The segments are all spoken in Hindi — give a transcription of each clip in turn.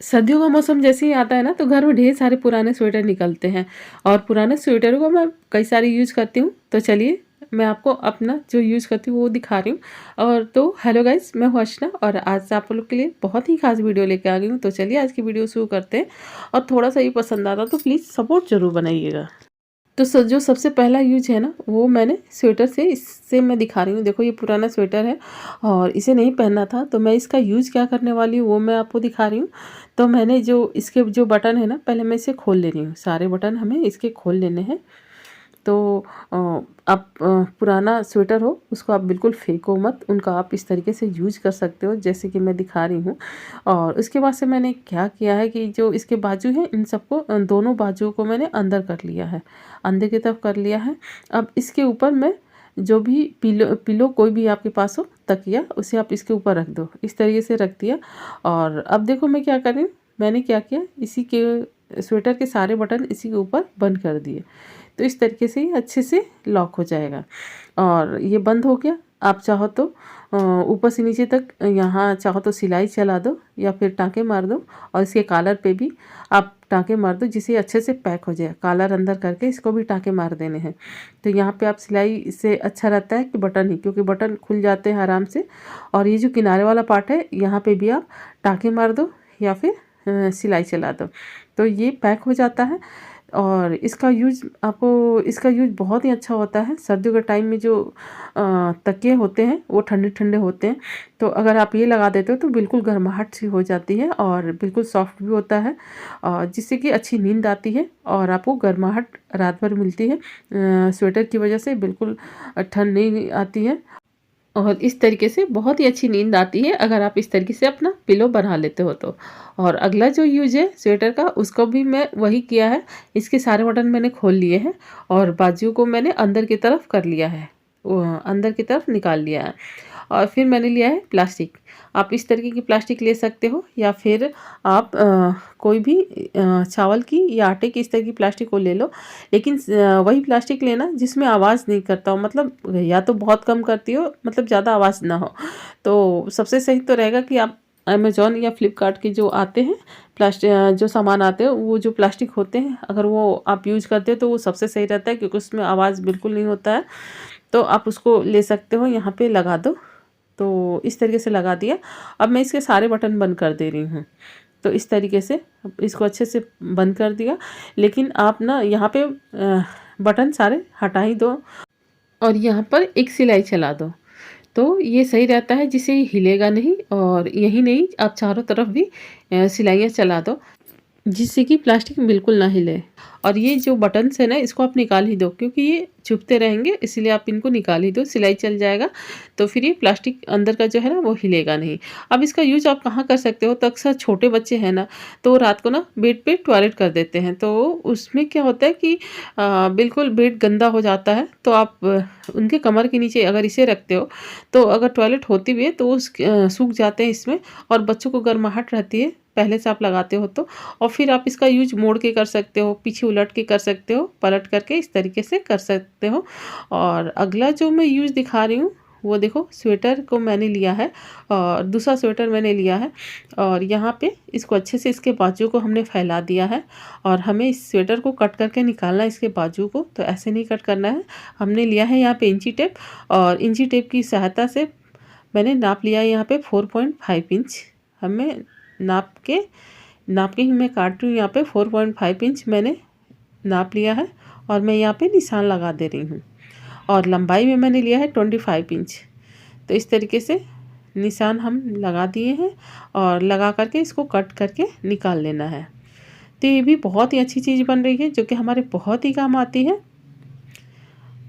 सर्दियों का मौसम जैसे ही आता है ना, तो घर में ढेर सारे पुराने स्वेटर निकलते हैं और पुराने स्वेटरों को मैं कई सारी यूज़ करती हूँ। तो चलिए मैं आपको अपना जो यूज़ करती हूँ वो दिखा रही हूँ। और तो हेलो गाइस, मैं हूँ अर्चना और आज आप लोग के लिए बहुत ही खास वीडियो लेके आ गई हूँ। तो चलिए आज की वीडियो शुरू करते हैं और थोड़ा सा ये पसंद आता तो प्लीज़ सपोर्ट ज़रूर बनाइएगा। तो जो सबसे पहला यूज है ना, वो मैंने स्वेटर से इससे मैं दिखा रही हूँ। देखो ये पुराना स्वेटर है और इसे नहीं पहनना था, तो मैं इसका यूज़ क्या करने वाली हूँ वो मैं आपको दिखा रही हूँ। तो मैंने जो इसके जो बटन है ना, पहले मैं इसे खोल ले रही हूँ। सारे बटन हमें इसके खोल लेने हैं। तो आप पुराना स्वेटर हो उसको आप बिल्कुल फेंको मत, उनका आप इस तरीके से यूज कर सकते हो जैसे कि मैं दिखा रही हूँ। और उसके बाद से मैंने क्या किया है कि जो इसके बाजू हैं इन सबको दोनों बाजुओं को मैंने अंदर कर लिया है, अंदर की तरफ कर लिया है। अब इसके ऊपर मैं जो भी पिलो पिलो कोई भी आपके पास हो, तकिया, उसे आप इसके ऊपर रख दो। इस तरीके से रख दिया। और अब देखो मैं क्या कर रही हूँ, मैंने क्या किया, इसी के स्वेटर के सारे बटन इसी के ऊपर बंद कर दिए। तो इस तरीके से ये अच्छे से लॉक हो जाएगा और ये बंद हो गया। आप चाहो तो ऊपर से नीचे तक यहाँ चाहो तो सिलाई चला दो या फिर टाँके मार दो और इसके कॉलर पे भी आप टाँके मार दो, जिससे अच्छे से पैक हो जाए। कॉलर अंदर करके इसको भी टाँके मार देने हैं। तो यहाँ पे आप सिलाई से अच्छा रहता है कि बटन ही, क्योंकि बटन खुल जाते हैं आराम से। और ये जो किनारे वाला पार्ट है यहाँ पे भी आप टाँके मार दो या फिर सिलाई चला दो, तो ये पैक हो जाता है। और इसका यूज़ बहुत ही अच्छा होता है। सर्दियों के टाइम में जो तकिए होते हैं वो ठंडे ठंडे होते हैं, तो अगर आप ये लगा देते हो तो बिल्कुल गर्माहट सी हो जाती है और बिल्कुल सॉफ्ट भी होता है, और जिससे कि अच्छी नींद आती है और आपको गर्माहट रात भर मिलती है। स्वेटर की वजह से बिल्कुल ठंड नहीं आती है और इस तरीके से बहुत ही अच्छी नींद आती है अगर आप इस तरीके से अपना पिलो बना लेते हो तो। और अगला जो यूज है स्वेटर का, उसको भी मैं वही किया है। इसके सारे बटन मैंने खोल लिए हैं और बाजू को मैंने अंदर की तरफ कर लिया है, अंदर की तरफ निकाल लिया है। और फिर मैंने लिया है प्लास्टिक। आप इस तरीके की प्लास्टिक ले सकते हो या फिर आप कोई भी चावल की या आटे की इस तरह की प्लास्टिक को ले लो। लेकिन वही प्लास्टिक लेना जिसमें आवाज़ नहीं करता हो, मतलब या तो बहुत कम करती हो, मतलब ज़्यादा आवाज़ ना हो। तो सबसे सही तो रहेगा कि आप अमेज़ॉन या फ्लिपकार्ट के जो आते हैं प्लास्टिक, जो सामान आते हैं वो जो प्लास्टिक होते हैं, अगर वो आप यूज़ करते हो तो वो सबसे सही रहता है, क्योंकि उसमें आवाज़ बिल्कुल नहीं होता है। तो आप उसको ले सकते हो, यहाँ पे लगा दो। तो इस तरीके से लगा दिया। अब मैं इसके सारे बटन बंद कर दे रही हूँ। तो इस तरीके से इसको अच्छे से बंद कर दिया। लेकिन आप ना यहाँ पे बटन सारे हटा ही दो और यहाँ पर एक सिलाई चला दो, तो ये सही रहता है, जिससे ये हिलेगा नहीं। और यही नहीं, आप चारों तरफ भी सिलाइयाँ चला दो, जिससे कि प्लास्टिक बिल्कुल ना हिले। और ये जो बटन्स है ना, इसको आप निकाल ही दो, क्योंकि ये चुभते रहेंगे, इसलिए आप इनको निकाल ही दो। सिलाई चल जाएगा तो फिर ये प्लास्टिक अंदर का जो है ना वो हिलेगा नहीं। अब इसका यूज आप कहाँ कर सकते हो, तो अक्सर छोटे बच्चे हैं ना, तो वो रात को ना बेड पे टॉयलेट कर देते हैं। तो उसमें क्या होता है कि बिल्कुल बेड गंदा हो जाता है। तो आप उनके कमर के नीचे अगर इसे रखते हो, तो अगर टॉयलेट होती भी है तो वो सूख जाते हैं इसमें, और बच्चों को गर्माहट रहती है पहले से आप लगाते हो तो। और फिर आप इसका यूज मोड़ के कर सकते हो, पीछे उलट के कर सकते हो, पलट करके इस तरीके से कर सकते हो। और अगला जो मैं यूज दिखा रही हूँ वो देखो, स्वेटर को मैंने लिया है और दूसरा स्वेटर मैंने लिया है और यहाँ पे इसको अच्छे से इसके बाजू को हमने फैला दिया है। और हमें इस स्वेटर को कट करके निकालना है इसके बाजू को, तो ऐसे नहीं कट करना है। हमने लिया है यहाँ पे इंची टेप, और इंची टेप की सहायता से मैंने नाप लिया है यहाँ पे 4.5 इंच। हमें नाप के ही मैं काट रही हूँ। यहाँ पे 4.5 इंच मैंने नाप लिया है और मैं यहाँ पे निशान लगा दे रही हूँ। और लंबाई में मैंने लिया है 25 इंच। तो इस तरीके से निशान हम लगा दिए हैं और लगा करके इसको कट करके निकाल लेना है। तो ये भी बहुत ही अच्छी चीज़ बन रही है, जो कि हमारे बहुत ही काम आती है।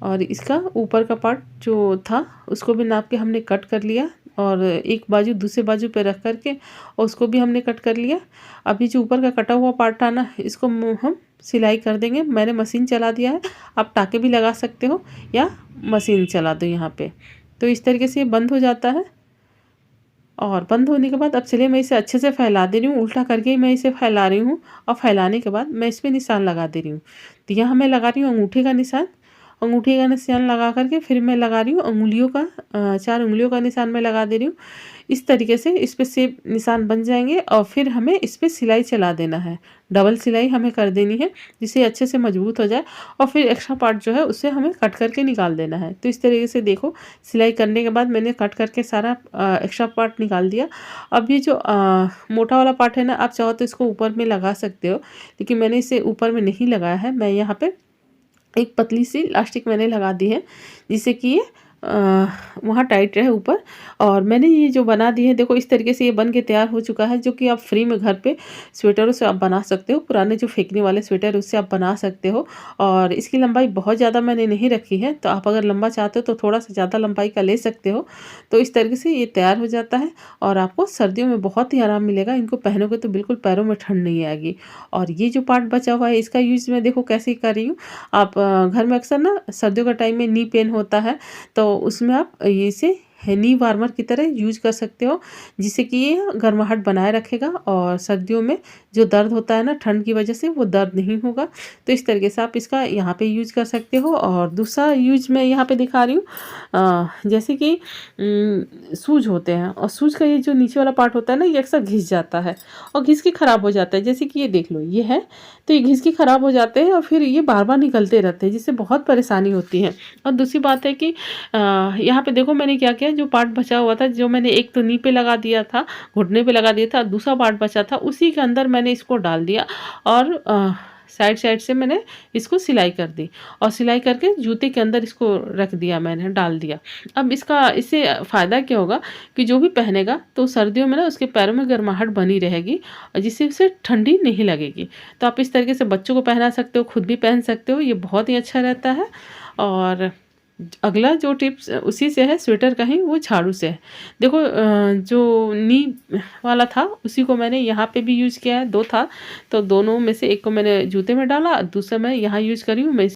और इसका ऊपर का पार्ट जो था उसको भी नाप के हमने कट कर लिया, और एक बाजू दूसरे बाजू पे रख करके और उसको भी हमने कट कर लिया। अभी जो ऊपर का कटा हुआ पार्ट था ना, इसको हम सिलाई कर देंगे। मैंने मशीन चला दिया है, आप टाँके भी लगा सकते हो या मशीन चला दो यहाँ पे। तो इस तरीके से ये बंद हो जाता है। और बंद होने के बाद अब चलिए मैं इसे अच्छे से फैला दे रही हूँ, उल्टा करके ही मैं इसे फैला रही हूँ। और फैलाने के बाद मैं इस पर निशान लगा दे रही हूँ। तो यहाँ मैं लगा रही हूँ अंगूठे का निशान। अंगूठे का निशान लगा करके फिर मैं लगा रही हूँ उंगलियों का, 4 उंगलियों का निशान मैं लगा दे रही हूँ। इस तरीके से इस पे सेप निशान बन जाएंगे और फिर हमें इस पे सिलाई चला देना है। डबल सिलाई हमें कर देनी है जिससे अच्छे से मजबूत हो जाए और फिर एक्स्ट्रा पार्ट जो है उससे हमें कट करके निकाल देना है। तो इस तरीके से देखो सिलाई करने के बाद मैंने कट करके सारा एक्स्ट्रा पार्ट निकाल दिया। अब ये जो मोटा वाला पार्ट है ना, आप चाहो तो इसको ऊपर में लगा सकते हो, लेकिन मैंने इसे ऊपर में नहीं लगाया है। मैं यहाँ पे एक पतली सी इलास्टिक मैंने लगा दी है जिससे कि ये वहाँ टाइट रहे ऊपर। और मैंने ये जो बना दी है, देखो इस तरीके से ये बन के तैयार हो चुका है, जो कि आप फ्री में घर पे स्वेटरों से आप बना सकते हो। पुराने जो फेंकने वाले स्वेटर उससे आप बना सकते हो। और इसकी लंबाई बहुत ज़्यादा मैंने नहीं रखी है, तो आप अगर लंबा चाहते हो तो थोड़ा सा ज़्यादा लंबाई का ले सकते हो। तो इस तरीके से ये तैयार हो जाता है और आपको सर्दियों में बहुत ही आराम मिलेगा। इनको पहनोगे तो बिल्कुल पैरों में ठंड नहीं आएगी। और ये जो पार्ट बचा हुआ है इसका यूज़ मैं देखो कैसे कर रही हूँ। आप घर में अक्सर ना सर्दियों का टाइम में नी पेन होता है, तो उसमें आप इसे नी वार्मर की तरह यूज कर सकते हो, जिससे कि ये गर्माहट बनाए रखेगा और सर्दियों में जो दर्द होता है ना ठंड की वजह से, वो दर्द नहीं होगा। तो इस तरीके से आप इसका यहाँ पे यूज कर सकते हो। और दूसरा यूज मैं यहाँ पे दिखा रही हूँ, जैसे कि सूज होते हैं और सूज का ये जो नीचे वाला पार्ट होता है ना, ये अक्सर घिस जाता है और घिस के ख़राब हो जाता है। जैसे कि ये देख लो, ये है, तो ये घिस के ख़राब हो जाते हैं और फिर ये बार बार निकलते रहते हैं, जिससे बहुत परेशानी होती है। और दूसरी बात है कि यहाँ पे देखो मैंने क्या किया, जो पार्ट बचा हुआ था, जो मैंने एक तो नी पे लगा दिया था, घुटने पे लगा दिया था, दूसरा पार्ट बचा था उसी के अंदर मैंने इसको डाल दिया और साइड साइड से मैंने इसको सिलाई कर दी और सिलाई करके जूते के अंदर इसको रख दिया, मैंने डाल दिया। अब इससे फ़ायदा क्या होगा कि जो भी पहनेगा तो सर्दियों में ना उसके पैरों में गर्माहट बनी रहेगी और जिससे उसे ठंडी नहीं लगेगी। तो आप इस तरीके से बच्चों को पहना सकते हो, खुद भी पहन सकते हो, ये बहुत ही अच्छा रहता है। और अगला जो टिप्स उसी से है, स्वेटर का ही, वो झाड़ू से है। देखो जो नी वाला था उसी को मैंने यहाँ पे भी यूज़ किया है, 2 था, तो दोनों में से एक को मैंने जूते में डाला, दूसरा मैं यहाँ यूज़ कर रही हूँ। मैं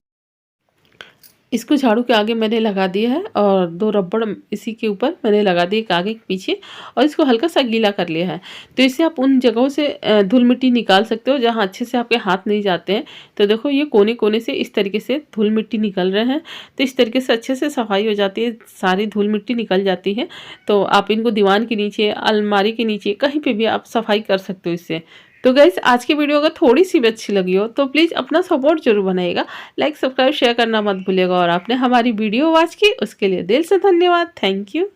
इसको झाड़ू के आगे मैंने लगा दिया है और 2 रबड़ इसी के ऊपर मैंने लगा दिए, एक आगे एक पीछे, और इसको हल्का सा गीला कर लिया है। तो इससे आप उन जगहों से धूल मिट्टी निकाल सकते हो जहाँ अच्छे से आपके हाथ नहीं जाते हैं। तो देखो ये कोने कोने से इस तरीके से धूल मिट्टी निकल रहे हैं, तो इस तरीके से अच्छे से सफाई हो जाती है, सारी धूल मिट्टी निकल जाती है। तो आप इनको दीवान के नीचे, अलमारी के नीचे, कहीं पर भी आप सफाई कर सकते हो इससे। तो गाइस आज की वीडियो अगर थोड़ी सी भी अच्छी लगी हो तो प्लीज़ अपना सपोर्ट जरूर बनाइएगा, लाइक सब्सक्राइब शेयर करना मत भूलिएगा। और आपने हमारी वीडियो वॉच की उसके लिए दिल से धन्यवाद, थैंक यू।